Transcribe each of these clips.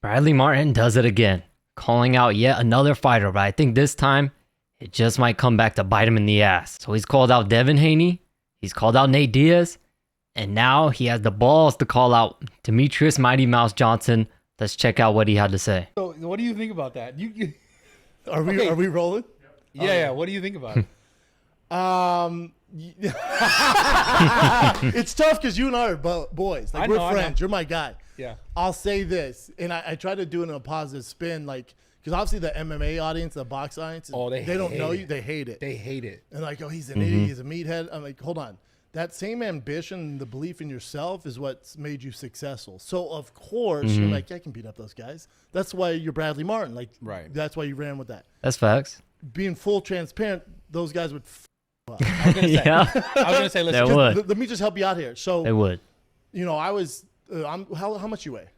Bradley Martyn does it again, calling out yet another fighter, but I think this time it just might come back to bite him in the ass. So he's called out Devin Haney, he's called out Nate Diaz, and now he has the balls to call out Demetrius Mighty Mouse Johnson. Let's check out what he had to say. So what do you think about that? Are we rolling? Yeah. What do you think about it? It's tough because you and I are boys. Like, we're friends. You're my guy. Yeah. I'll say this, and I try to do it in a positive spin, like, because obviously the MMA audience, the box audience, they don't know you. They hate it. They hate it. And like, oh, he's an idiot. He's a meathead. I'm like, hold on. That same ambition, the belief in yourself is what's made you successful. So, of course, you're like, I can beat up those guys. That's why you're Bradley Martyn. Like, right. That's why you ran with that. That's facts. Being full transparent, those guys would up. I was gonna say, listen, they would. Let me just help you out here. So They would. You know, I was. How much you weigh?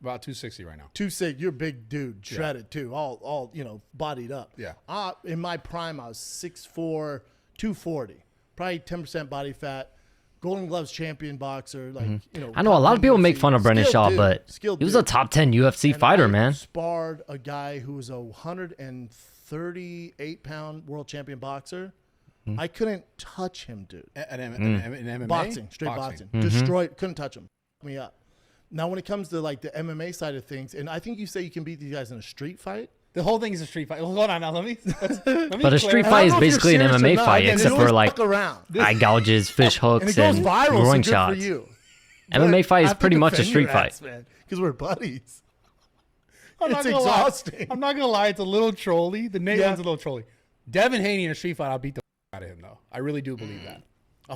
about 260 right now. 260. You're a big dude, shredded too, all bodied up. Yeah. In my prime, I was 6'4", 240, probably 10% body fat. Golden Gloves champion boxer, I know a lot of people make fun of Brendan Shaw, but he was a dude. top 10 UFC fighter, I man. Sparred a guy who was a 138-pound world champion boxer. I couldn't touch him, dude. An MMA? Boxing, straight boxing. Destroyed, couldn't touch him. Me up. Now, when it comes to like the MMA side of things, and I think you say you can beat these guys in a street fight. The whole thing is a street fight. Hold on now. Let me But a street fight is basically an MMA fight, except for like eye gouges, fish hooks, and throwing shots. MMA fight is pretty much a street fight. Because we're buddies. It's exhausting. I'm not going to lie. It's a little trolly. The Nate one's a little trolly. Devin Haney in a street fight, I'll beat the out of him, though. I really do believe that.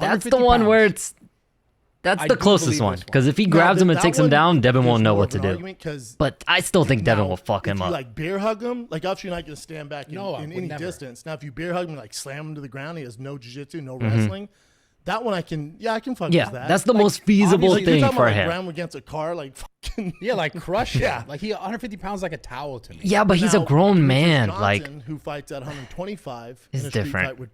That's the one where it's... That's the closest one. Because if he grabs him and takes him down, Devin won't know what to do. But I still think Devin will fuck him up. If you like bear hug him, like obviously you're not going to stand back in any distance. Now, if you bear hug him and like slam him to the ground, he has no jiu-jitsu, no wrestling. That one I can fuck with that. That's the most feasible thing for him. Ground against a car, like fucking like crush him. Like 150 pounds like a towel to me. Yeah, but he's a grown man. Like who fights at 125 is in a street different. Fight would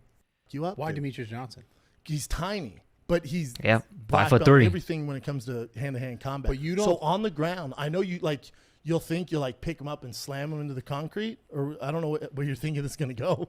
you up? Why Demetrius Johnson? He's tiny, but he's 5'3". Everything when it comes to hand-to-hand combat. But you don't. So on the ground, I know you like. You'll think you'll like pick him up and slam him into the concrete, or I don't know where you're thinking it's gonna go.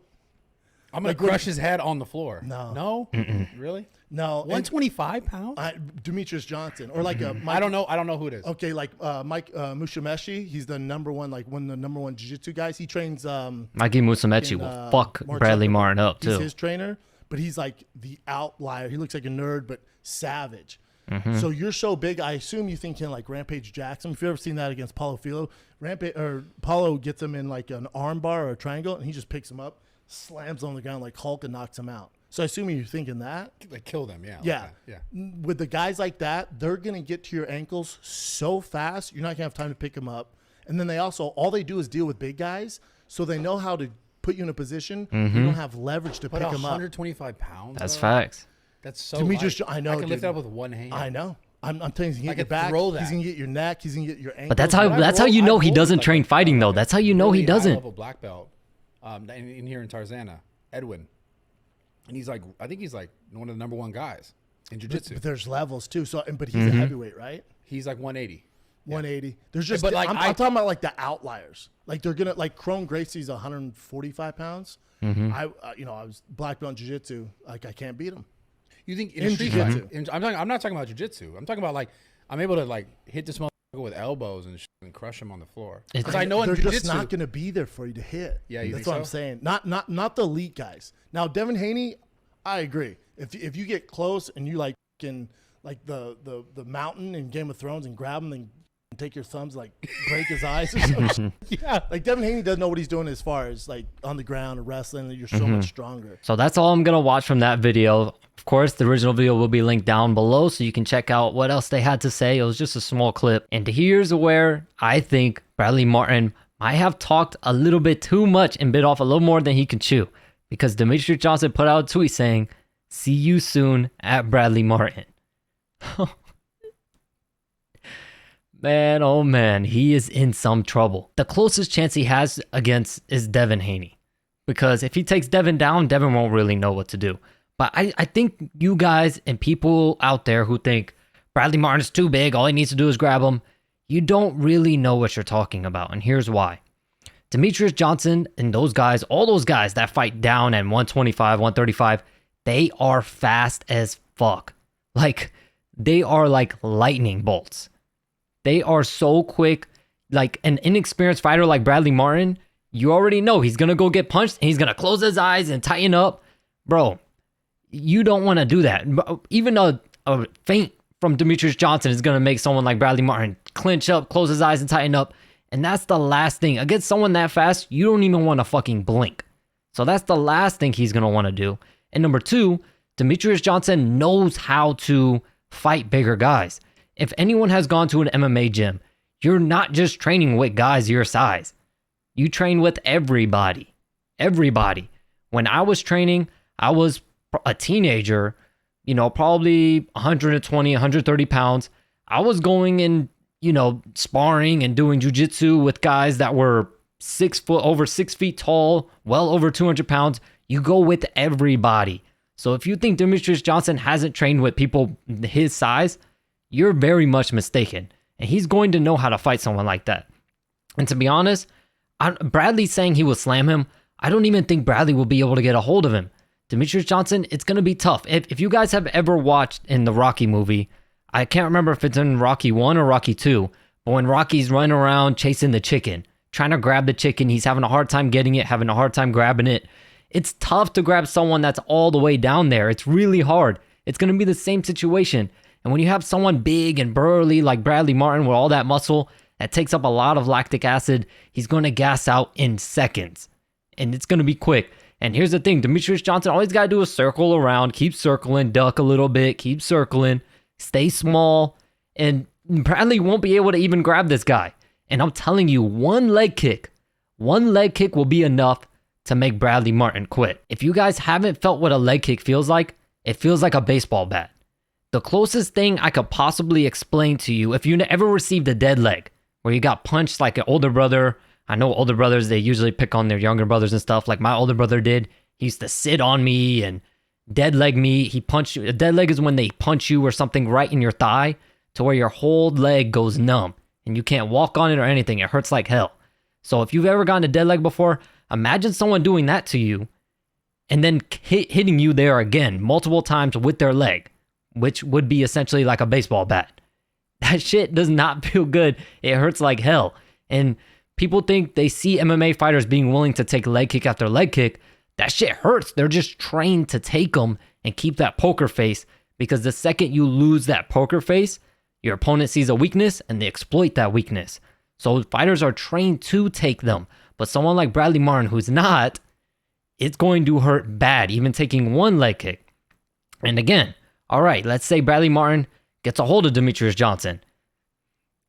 I'm gonna crush his head on the floor. No, really? No, 125 pounds. Demetrius Johnson, or like Mike, I don't know who it is. Okay, like Mike Musumeci. He's the number one, like one of the number one jiu-jitsu guys. He trains. Mikey Musumeci will fuck Bradley Martyn up too. He's his trainer, but he's like the outlier. He looks like a nerd, but savage. So you're so big. I assume you think him like Rampage Jackson. If you've ever seen that against Paulo Filo, Paulo gets him in like an arm bar or a triangle, and he just picks him up, slams on the ground like Hulk, and knocks him out. So I assume you're thinking that. Like kill them, yeah. Yeah. Like yeah. With the guys like that, they're going to get to your ankles so fast, you're not going to have time to pick them up. And then all they do is deal with big guys, so they know how to put you in a position. You don't have leverage to pick them up. 125 pounds? That's facts. That's so light. I know, I can lift it up with one hand. I know. I'm telling you, he's going to get your back. He's going to get your neck. He's going to get your ankles. But that's how you know he doesn't train fighting, though. That's how you know he doesn't. Level black belt in here in Tarzana, Edwin. And I think he's like one of the number one guys in jiu-jitsu. But there's levels too. So, but he's a heavyweight, right? He's like 180. 180. There's just, but like I'm talking about like the outliers. Like they're gonna like Crone Gracie's 145 pounds. I was black belt in jiu-jitsu. Like I can't beat him. You think in street jiu-jitsu? I'm not talking about jiu-jitsu. I'm talking about like I'm able to like hit this motherfucker with elbows and crush him on the floor. Because I know they're in jiu-jitsu, just not going to be there for you to hit. Yeah, that's what I'm saying. Not the elite guys. Now Devin Haney, I agree. If you get close and you like can like the mountain in Game of Thrones and grab him and take your thumbs, like break his eyes or something. Yeah, like Devin Haney doesn't know what he's doing as far as like on the ground or wrestling. You're so much stronger. So that's all I'm gonna watch from that video. Of course, the original video will be linked down below, so you can check out what else they had to say. It was just a small clip. And here's where I think Bradley Martyn might have talked a little bit too much and bit off a little more than he can chew, because Demetrius Johnson put out a tweet saying, "See you soon at Bradley Martyn." Man, oh man, he is in some trouble. The closest chance he has against is Devin Haney, because if he takes Devin down, Devin won't really know what to do. But I think you guys and people out there who think Bradley Martyn is too big, all he needs to do is grab him, you don't really know what you're talking about. And here's why. Demetrius Johnson and those guys, all those guys that fight down at 125, 135, they are fast as fuck. Like, they are like lightning bolts. They are so quick. Like, an inexperienced fighter like Bradley Martyn, you already know he's going to go get punched and he's going to close his eyes and tighten up. Bro, you don't want to do that. Even a feint from Demetrius Johnson is going to make someone like Bradley Martyn clinch up, close his eyes, and tighten up. And that's the last thing. Against someone that fast, you don't even want to fucking blink. So that's the last thing he's going to want to do. And number two, Demetrius Johnson knows how to fight bigger guys. If anyone has gone to an MMA gym, you're not just training with guys your size. You train with everybody. Everybody. When I was training, I was a teenager, you know, probably 120, 130 pounds. I was going and, you know, sparring and doing jujitsu with guys that were 6 foot, over 6 feet tall, well over 200 pounds. You go with everybody. So if you think Demetrius Johnson hasn't trained with people his size, you're very much mistaken. And he's going to know how to fight someone like that. And to be honest, Bradley saying he will slam him, I don't even think Bradley will be able to get a hold of him. Demetrius Johnson, it's going to be tough. If you guys have ever watched in the Rocky movie, I can't remember if it's in Rocky 1 or Rocky 2, but when Rocky's running around chasing the chicken, trying to grab the chicken, he's having a hard time getting it, having a hard time grabbing it. It's tough to grab someone that's all the way down there. It's really hard. It's going to be the same situation. And when you have someone big and burly like Bradley Martyn with all that muscle, that takes up a lot of lactic acid, he's going to gas out in seconds. And it's going to be quick. And here's the thing, Demetrius Johnson, all he's got to do is circle around, keep circling, duck a little bit, keep circling, stay small, and Bradley won't be able to even grab this guy. And I'm telling you, one leg kick will be enough to make Bradley Martyn quit. If you guys haven't felt what a leg kick feels like, it feels like a baseball bat. The closest thing I could possibly explain to you, if you ever received a dead leg, where you got punched like an older brother. I know older brothers, they usually pick on their younger brothers and stuff. Like my older brother did. He used to sit on me and dead leg me. He punched you. A dead leg is when they punch you or something right in your thigh to where your whole leg goes numb and you can't walk on it or anything. It hurts like hell. So if you've ever gotten a dead leg before, imagine someone doing that to you and then hitting you there again multiple times with their leg, which would be essentially like a baseball bat. That shit does not feel good. It hurts like hell. And people think they see MMA fighters being willing to take leg kick after leg kick. That shit hurts. They're just trained to take them and keep that poker face, because the second you lose that poker face, your opponent sees a weakness and they exploit that weakness. So fighters are trained to take them. But someone like Bradley Martyn, who's not, it's going to hurt bad, even taking one leg kick. And again, all right, let's say Bradley Martyn gets a hold of Demetrius Johnson.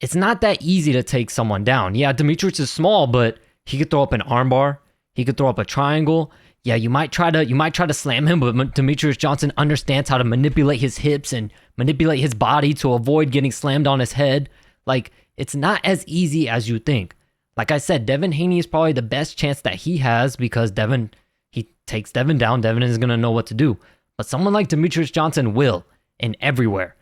It's not that easy to take someone down. Yeah, Demetrius is small, but he could throw up an armbar. He could throw up a triangle. Yeah, you might try to slam him, but Demetrius Johnson understands how to manipulate his hips and manipulate his body to avoid getting slammed on his head. Like, it's not as easy as you think. Like I said, Devin Haney is probably the best chance that he has, because he takes Devin down. Devin is going to know what to do. But someone like Demetrius Johnson will, and everywhere.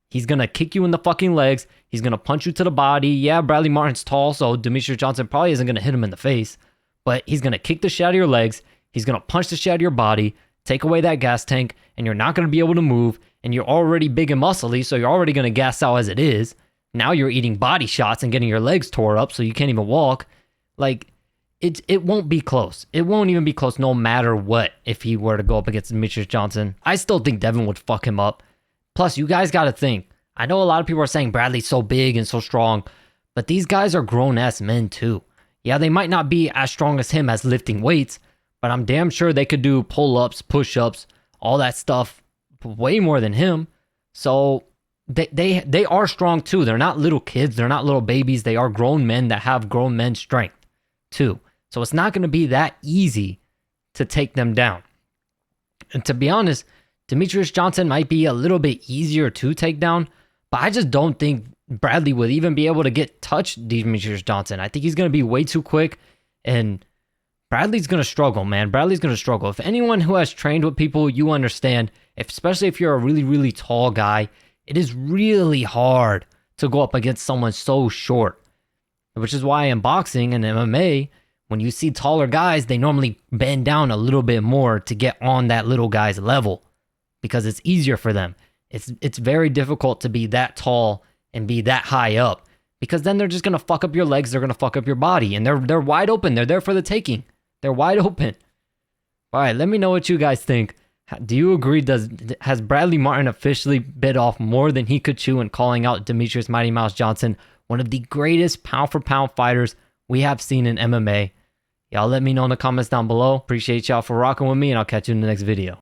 He's going to kick you in the fucking legs. He's going to punch you to the body. Yeah, Bradley Martyn's tall, so Demetrius Johnson probably isn't going to hit him in the face. But he's going to kick the shit out of your legs. He's going to punch the shit out of your body, take away that gas tank, and you're not going to be able to move. And you're already big and muscly, so you're already going to gas out as it is. Now you're eating body shots and getting your legs tore up so you can't even walk. Like, it won't be close. It won't even be close no matter what if he were to go up against Demetrius Johnson. I still think Devin would fuck him up. Plus, you guys got to think. I know a lot of people are saying Bradley's so big and so strong, but these guys are grown-ass men too. Yeah, they might not be as strong as him as lifting weights, but I'm damn sure they could do pull-ups, push-ups, all that stuff way more than him. So they are strong too. They're not little kids. They're not little babies. They are grown men that have grown men's strength too. So it's not going to be that easy to take them down. And to be honest, Demetrius Johnson might be a little bit easier to take down, but I just don't think Bradley would even be able to touch Demetrius Johnson. I think he's going to be way too quick, and Bradley's going to struggle, man. Bradley's going to struggle. If anyone who has trained with people, you understand, especially if you're a really, really tall guy, it is really hard to go up against someone so short. Which is why in boxing and MMA, when you see taller guys, they normally bend down a little bit more to get on that little guy's level because it's easier for them. It's very difficult to be that tall and be that high up because then they're just going to fuck up your legs, they're going to fuck up your body, and they're wide open. They're there for the taking. They're wide open. All right, let me know what you guys think. Do you agree? Has Bradley Martyn officially bit off more than he could chew in calling out Demetrius Mighty Mouse Johnson, one of the greatest pound-for-pound fighters we have seen in MMA? Y'all let me know in the comments down below. Appreciate y'all for rocking with me, and I'll catch you in the next video.